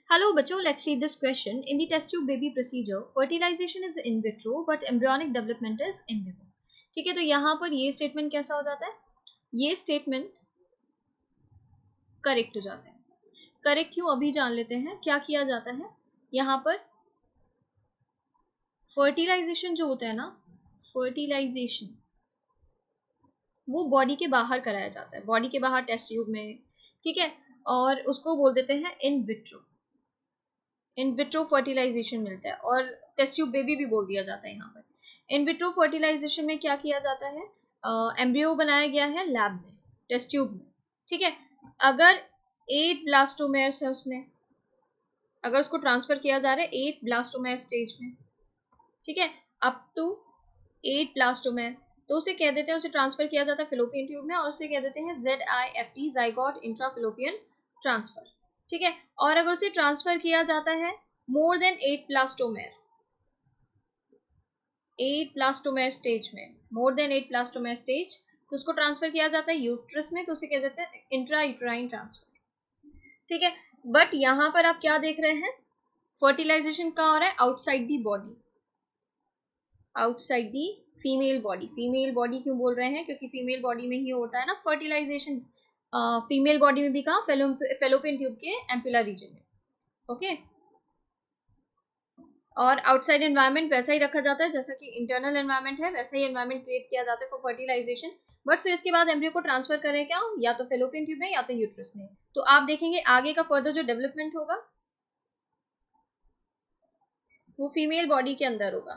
Hello बच्चों, let's read this question. In the test tube baby procedure, fertilization is in vitro but embryonic development is in vivo. ठीक है, तो यहाँ पर ये स्टेटमेंट कैसा हो जाता है? ये स्टेटमेंट करेक्ट हो जाता है. करेक्ट क्यों, अभी जान लेते हैं. क्या किया जाता है यहाँ पर? फर्टिलाइजेशन जो होता है ना, फर्टिलाइजेशन वो बॉडी के बाहर कराया जाता है, बॉडी के बाहर टेस्ट ट्यूब में. ठीक है, और उसको बोल देते हैं in vitro. In vitro fertilization मिलता है, और टेस्ट ट्यूब बेबी भी बोल दिया जाता है यहाँ पर. इन विट्रो फर्टिलाइजेशन में क्या किया जाता है? एम्ब्रियो बनाया गया है लैब में, टेस्ट ट्यूब में. ठीक है, अगर 8 ब्लास्टोमेर्स है उसमें, अगर उसको ट्रांसफर किया जा रहा है 8 ब्लास्टोमेर स्टेज में, ठीक है, अप टू 8 ब्लास्टोमेर, तो उसे कह देते हैं, उसे ट्रांसफर किया जाता है फिलोपियन ट्यूब में, और उसे कह देते हैं ZIFT, ज़ाइगोट इंट्राफिलोपियन ट्रांसफर. ठीक है, और अगर उसे ट्रांसफर किया जाता है मोर देन 8 प्लास्टोमेर, 8 प्लास्टोमेर स्टेज में, मोर देन 8 प्लास्टोमेर स्टेज, तो उसको ट्रांसफर किया जाता है यूट्रस में, तो उसे कह देते हैं इंट्रा यूट्राइन ट्रांसफर. ठीक है, बट यहां पर आप क्या देख रहे हैं? फर्टिलाइजेशन कहाँ हो रहा है? Outside the body, outside the female body. Female body क्यों बोल रहे हैं? क्योंकि फीमेल बॉडी में ही होता है ना फर्टिलाइजेशन. फीमेल बॉडी में भी कहाँ? फेलोपियन ट्यूब के एम्पुला रीजन में. ओके, और आउटसाइड एनवायरनमेंट वैसा ही रखा जाता है जैसा कि इंटरनल एनवायरनमेंट है, वैसा ही एनवायरनमेंट क्रिएट किया जाता है फॉर फर्टिलाइजेशन. बट फिर इसके बाद एम्ब्रियो को ट्रांसफर करें क्या? या तो फेलोपियन ट्यूब में या तो यूट्रस में. तो आप देखेंगे आगे का फर्दर जो डेवलपमेंट होगा वो फीमेल बॉडी के अंदर होगा,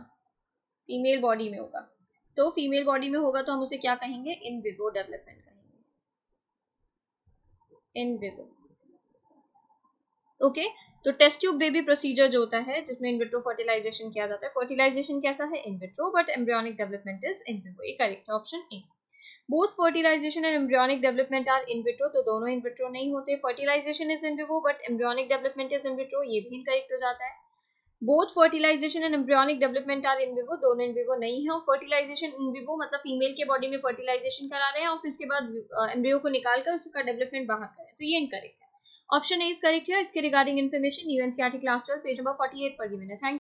फीमेल बॉडी में होगा. तो फीमेल बॉडी में होगा तो हम उसे क्या कहेंगे? इन विवो डेवलपमेंट कहेंगे, इन विवो. ओके, तो टेस्ट ट्यूब बेबी प्रोसीजर जो होता है जिसमें इन विट्रो फर्टिलाइजेशन किया जाता है, फर्टिलाइजेशन कैसा है? In vitro, but embryonic development is in vivo. ये करेक्ट है, option A. Both fertilization and embryonic development are in vitro, तो दोनों इन विट्रो नहीं होते. Fertilization is in vivo but embryonic development is in vitro, ये भी incorrect हो जाता है. Both fertilization and embryonic development are in vivo, दोनों इन विवो नहीं है. और फर्टिलाइजेशन इन विवो मतलब फीमेल के बॉडी में फर्टिलाइजेशन करा रहे हैं और फिर उसके बाद एम्ब्रियो को निकालकर उसका डेवलपमेंट बाहर करें, तो ये इनकरेक्ट है. ऑप्शन ए इज करेक्ट है. इसके regarding information NCERT class 12 page number 48 पर गिवन है. थैंक